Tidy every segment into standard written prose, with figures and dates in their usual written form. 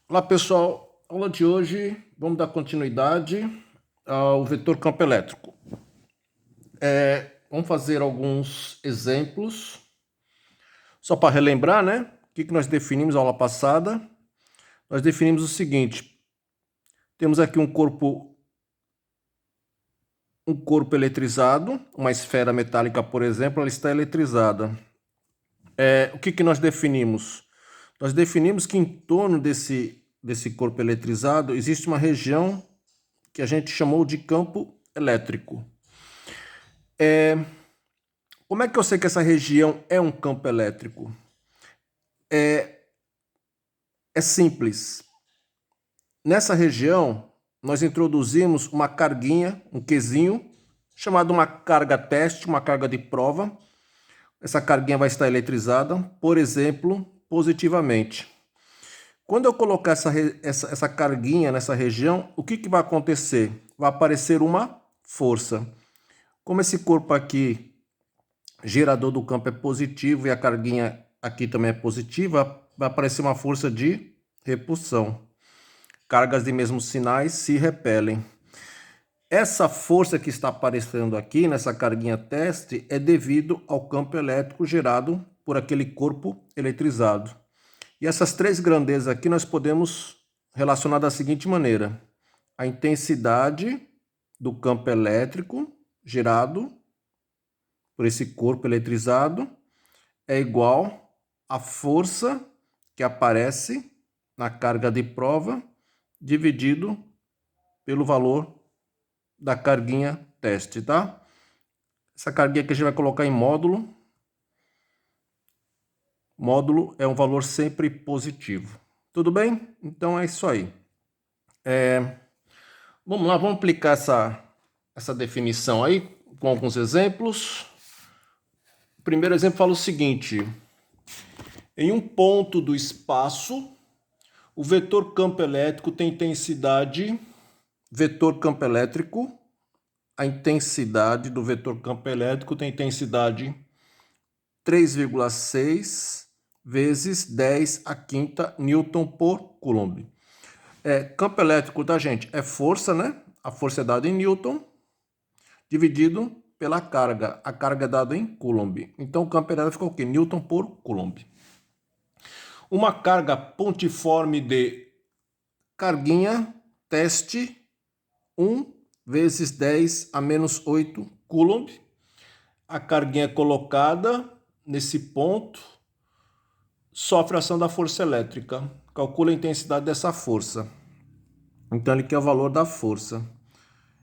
Olá pessoal, aula de hoje vamos dar continuidade ao vetor campo elétrico. Vamos fazer alguns exemplos, só para relembrar, né? O que nós definimos na aula passada? Nós definimos o seguinte: temos aqui um corpo eletrizado, uma esfera metálica, por exemplo, ela está eletrizada. O que nós definimos? Nós definimos que em torno desse corpo eletrizado existe uma região que a gente chamou de campo elétrico. Como é que eu sei que essa região é um campo elétrico? É simples. Nessa região, nós introduzimos uma carguinha, um Qzinho, chamado uma carga teste, uma carga de prova. Essa carguinha vai estar eletrizada, por exemplo, positivamente. Quando eu colocar essa carguinha nessa região, o que vai acontecer? Vai aparecer uma força. Como esse corpo aqui, gerador do campo, é positivo e a carguinha aqui também é positiva, vai aparecer uma força de repulsão. Cargas de mesmos sinais se repelem. Essa força que está aparecendo aqui nessa carguinha teste é devido ao campo elétrico gerado por aquele corpo eletrizado. E essas três grandezas aqui nós podemos relacionar da seguinte maneira: a intensidade do campo elétrico gerado por esse corpo eletrizado é igual à força que aparece na carga de prova dividido pelo valor da carguinha teste, tá? Essa carguinha que a gente vai colocar em módulo. Módulo é um valor sempre positivo. Tudo bem? Então é isso aí. Vamos lá, vamos aplicar essa definição aí com alguns exemplos. O primeiro exemplo fala o seguinte: em um ponto do espaço, o vetor campo elétrico tem intensidade. Vetor campo elétrico, a intensidade do vetor campo elétrico tem intensidade 3,6 vezes 10 a quinta Newton por Coulomb. Campo elétrico da gente é força, né? A força é dada em Newton, dividido pela carga. A carga é dada em Coulomb. Então o campo elétrico é o quê? Newton por Coulomb. Uma carga pontiforme de carguinha teste 1 vezes 10 a menos 8 Coulomb. A carguinha é colocada nesse ponto, sofre a ação da força elétrica. Calcula a intensidade dessa força. Então ele quer o valor da força.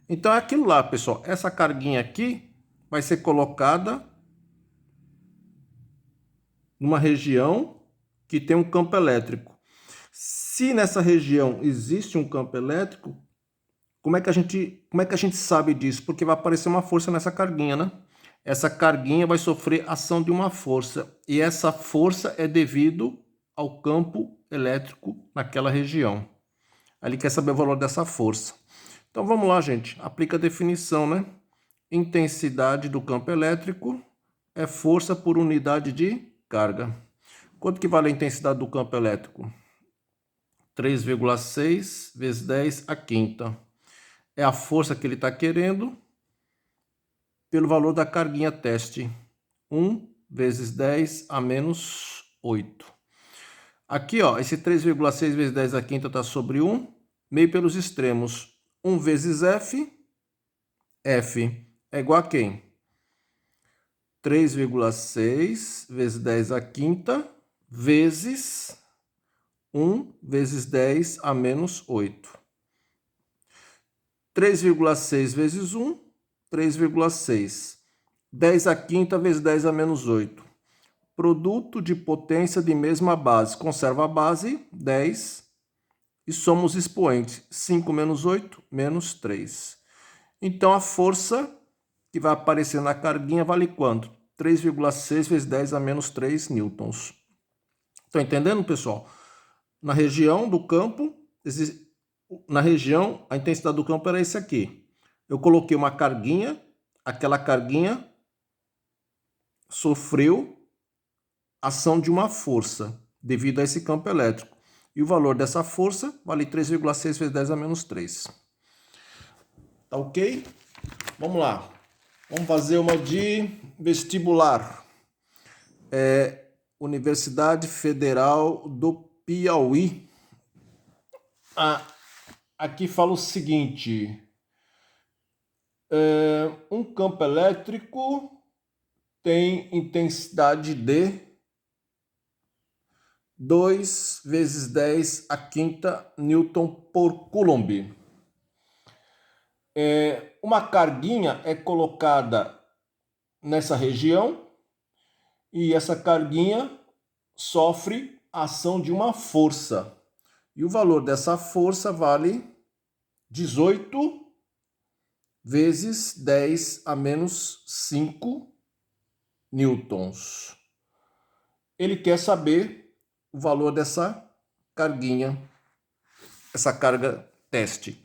Então é aquilo lá, pessoal. Essa carguinha aqui vai ser colocada numa região que tem um campo elétrico. Se nessa região existe um campo elétrico, como é que a gente sabe disso? Porque vai aparecer uma força nessa carguinha, né? Essa carguinha vai sofrer ação de uma força. E essa força é devido ao campo elétrico naquela região. Ele quer saber o valor dessa força. Então vamos lá, gente. Aplica a definição, né? Intensidade do campo elétrico é força por unidade de carga. Quanto que vale a intensidade do campo elétrico? 3,6 vezes 10 a quinta. É a força que ele está querendo pelo valor da carguinha teste. 1 vezes 10 a menos 8. Aqui, ó, esse 3,6 vezes 10 a quinta está sobre 1, meio pelos extremos. 1 vezes F, F é igual a quem? 3,6 vezes 10 a quinta vezes 1 vezes 10 a menos 8. 3,6 vezes 1, 3,6. 10 a quinta vezes 10 a menos 8. Produto de potência de mesma base. Conserva a base, 10. E somos expoentes. 5 menos 8, menos 3. Então, a força que vai aparecer na carguinha vale quanto? 3,6 vezes 10 a menos 3 newtons. Estão entendendo, pessoal? Na região do campo, a intensidade do campo era esse aqui. Eu coloquei uma carguinha, aquela carguinha sofreu ação de uma força devido a esse campo elétrico. E o valor dessa força vale 3,6 vezes 10 a menos 3. Tá ok? Vamos lá. Vamos fazer uma de vestibular. Universidade Federal do Piauí. Aqui fala o seguinte. Um campo elétrico tem intensidade de 2 vezes 10 a quinta Newton por Coulomb. Uma carguinha é colocada nessa região e essa carguinha sofre a ação de uma força. E o valor dessa força vale 18 vezes 10 a menos 5 newtons. Ele quer saber o valor dessa carguinha, essa carga teste.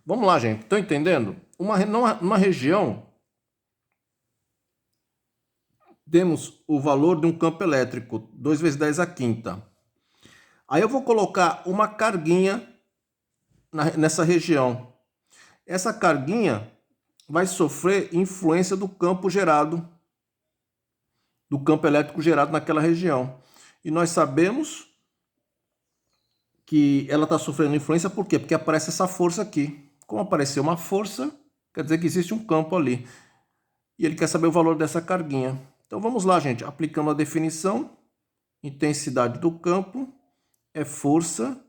Vamos lá, gente. Estão entendendo? Numa região, temos o valor de um campo elétrico, 2 vezes 10 a quinta. Aí eu vou colocar uma carguinha nessa região. Essa carguinha vai sofrer influência do campo gerado, do campo elétrico gerado naquela região. E nós sabemos que ela está sofrendo influência por quê? Porque aparece essa força aqui. Como apareceu uma força, quer dizer que existe um campo ali. E ele quer saber o valor dessa carguinha. Então vamos lá, gente. Aplicando a definição, intensidade do campo é força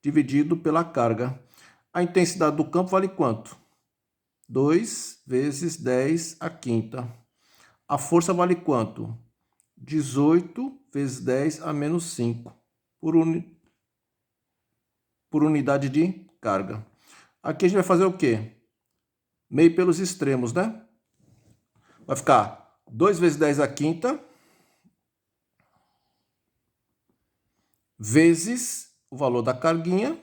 dividido pela carga. A intensidade do campo vale quanto? 2 vezes 10 a quinta. A força vale quanto? 18 vezes 10 a menos 5 por unidade de carga. Aqui a gente vai fazer o quê? Meio pelos extremos, né? Vai ficar 2 vezes 10 a quinta vezes o valor da carguinha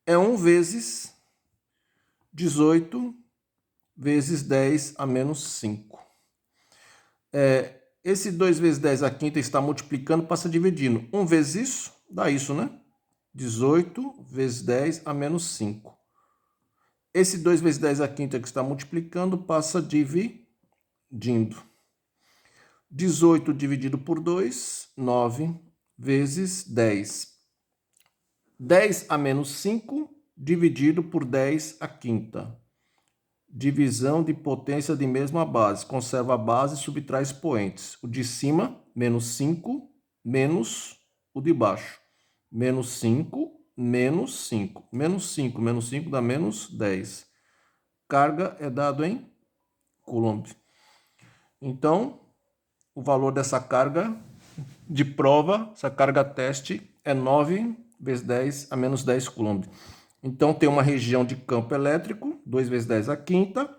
é 1 vezes 18 vezes 10 a menos 5. Esse 2 vezes 10 a quinta está multiplicando, passa dividindo. 1 vezes isso, dá isso, né? 18 vezes 10 a menos 5. Esse 2 vezes 10 a quinta que está multiplicando, passa dividindo. 18 dividido por 2, 9 vezes 10. 10 a menos 5 dividido por 10 a quinta. Divisão de potência de mesma base. Conserva a base e subtrai expoentes. O de cima, menos 5, menos o de baixo. Menos 5, menos 5. Menos 5, menos 5 dá menos 10. Carga é dado em Coulomb. Então, o valor dessa carga de prova, essa carga teste, é 9 vezes 10 a menos 10 Coulomb. Então, tem uma região de campo elétrico, 2 vezes 10 a quinta.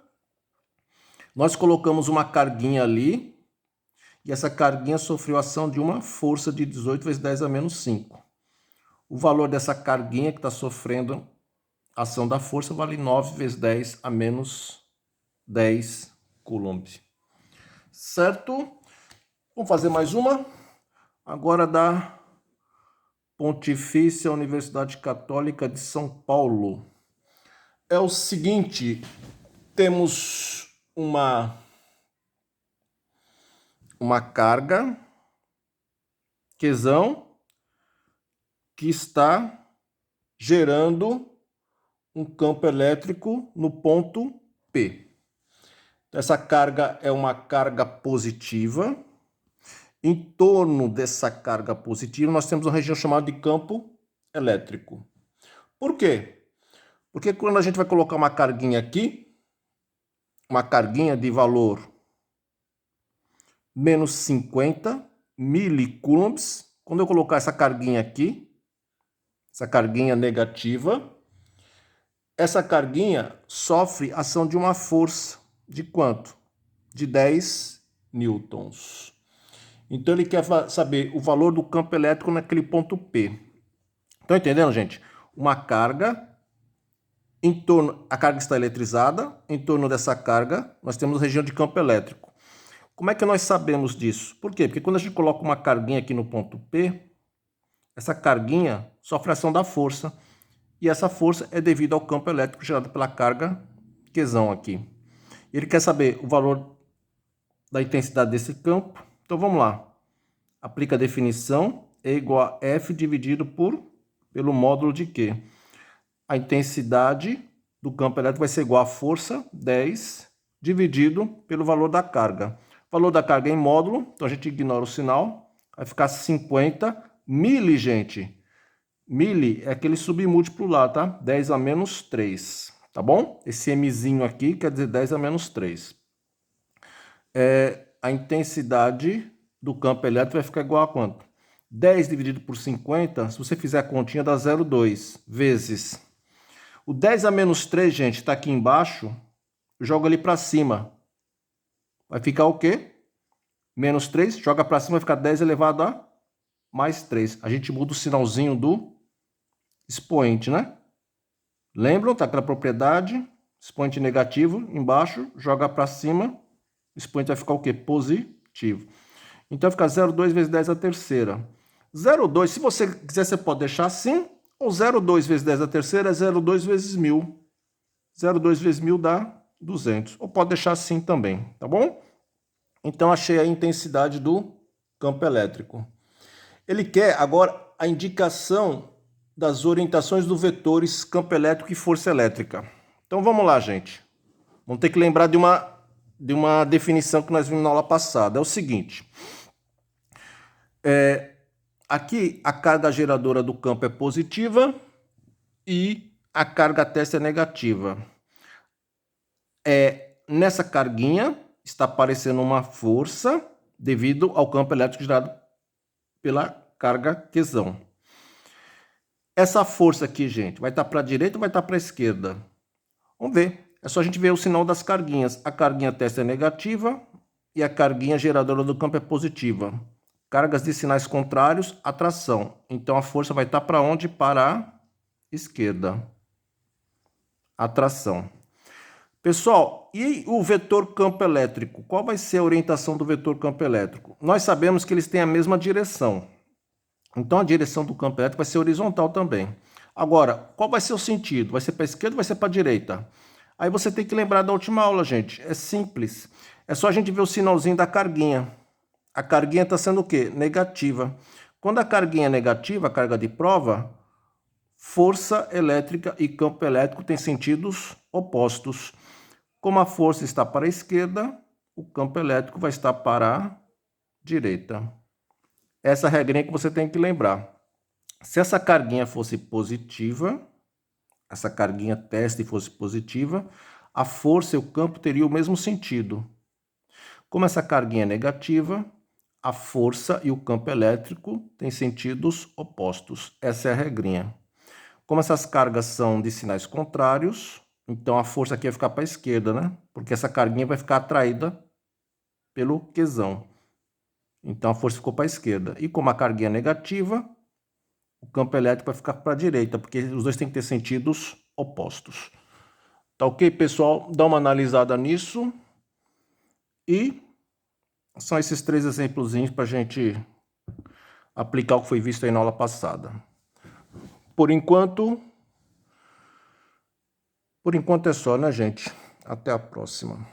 Nós colocamos uma carguinha ali, e essa carguinha sofreu ação de uma força de 18 vezes 10 a menos 5. O valor dessa carguinha que está sofrendo a ação da força vale 9 vezes 10 a menos 10 Coulomb. Certo? Vamos fazer mais uma. Agora da Pontifícia Universidade Católica de São Paulo. É o seguinte, temos uma carga, Qzão, que está gerando um campo elétrico no ponto P. Essa carga é uma carga positiva. Em torno dessa carga positiva, nós temos uma região chamada de campo elétrico. Por quê? Porque quando a gente vai colocar uma carguinha aqui, uma carguinha de valor menos 50 milicoulombs, quando eu colocar essa carguinha aqui, essa carguinha negativa, essa carguinha sofre ação de uma força de quanto? De 10 newtons. Então ele quer saber o valor do campo elétrico naquele ponto P. Estão entendendo, gente? Uma carga, a carga está eletrizada, em torno dessa carga nós temos região de campo elétrico. Como é que nós sabemos disso? Por quê? Porque quando a gente coloca uma carguinha aqui no ponto P, essa carguinha sofre ação da força. E essa força é devido ao campo elétrico gerado pela carga Qzão aqui. Ele quer saber o valor da intensidade desse campo. Então vamos lá. Aplica a definição. E igual a F dividido pelo módulo de Q. A intensidade do campo elétrico vai ser igual a força 10 dividido pelo valor da carga. O valor da carga é em módulo, então a gente ignora o sinal. Vai ficar 50 mili, gente. Mili é aquele submúltiplo lá, tá? 10 a menos 3, tá bom? Esse mzinho aqui quer dizer 10 a menos 3. A intensidade do campo elétrico vai ficar igual a quanto? 10 dividido por 50, se você fizer a continha, dá 0,2 vezes. O 10 a menos 3, gente, tá aqui embaixo. Eu jogo ali para cima. Vai ficar o quê? Menos 3, joga para cima, vai ficar 10 elevado a mais 3. A gente muda o sinalzinho do expoente, né? Lembram? Tá aquela propriedade, expoente negativo, embaixo, joga para cima, o expoente vai ficar o quê? Positivo. Então vai ficar 0,2 vezes 10 a terceira. 0,2, se você quiser, você pode deixar assim, ou 0,2 vezes 10 a terceira é 0,2 vezes 1000. 0,2 vezes 1000 dá 200. Ou pode deixar assim também, tá bom? Então achei a intensidade do campo elétrico. Ele quer agora a indicação das orientações dos vetores campo elétrico e força elétrica. Então vamos lá, gente. Vamos ter que lembrar de uma definição que nós vimos na aula passada. É o seguinte. Aqui a carga geradora do campo é positiva e a carga testa é negativa. Nessa carguinha está aparecendo uma força devido ao campo elétrico gerado pela carga Qzão. Essa força aqui, gente, vai estar para a direita ou vai estar para a esquerda? Vamos ver. É só a gente ver o sinal das carguinhas. A carguinha testa é negativa e a carguinha geradora do campo é positiva. Cargas de sinais contrários, atração. Então a força vai estar para onde? Para a esquerda. Atração. Pessoal, e o vetor campo elétrico? Qual vai ser a orientação do vetor campo elétrico? Nós sabemos que eles têm a mesma direção. Então a direção do campo elétrico vai ser horizontal também. Agora, qual vai ser o sentido? Vai ser para a esquerda ou vai ser para a direita? Aí você tem que lembrar da última aula, gente. É simples. É só a gente ver o sinalzinho da carguinha. A carguinha está sendo o quê? Negativa. Quando a carguinha é negativa, a carga de prova, força elétrica e campo elétrico têm sentidos opostos. Como a força está para a esquerda, o campo elétrico vai estar para a direita. Essa regrinha que você tem que lembrar. Se essa carguinha fosse positiva, essa carguinha testa fosse positiva, a força e o campo teriam o mesmo sentido. Como essa carguinha é negativa, a força e o campo elétrico têm sentidos opostos. Essa é a regrinha. Como essas cargas são de sinais contrários, então a força aqui vai ficar para a esquerda, né? Porque essa carguinha vai ficar atraída pelo Qzão. Então a força ficou para a esquerda. E como a carguinha é negativa, o campo elétrico vai ficar para a direita, porque os dois têm que ter sentidos opostos. Tá ok, pessoal? Dá uma analisada nisso. E são esses 3 exemplozinhos para a gente aplicar o que foi visto aí na aula passada. Por enquanto é só, né, gente? Até a próxima.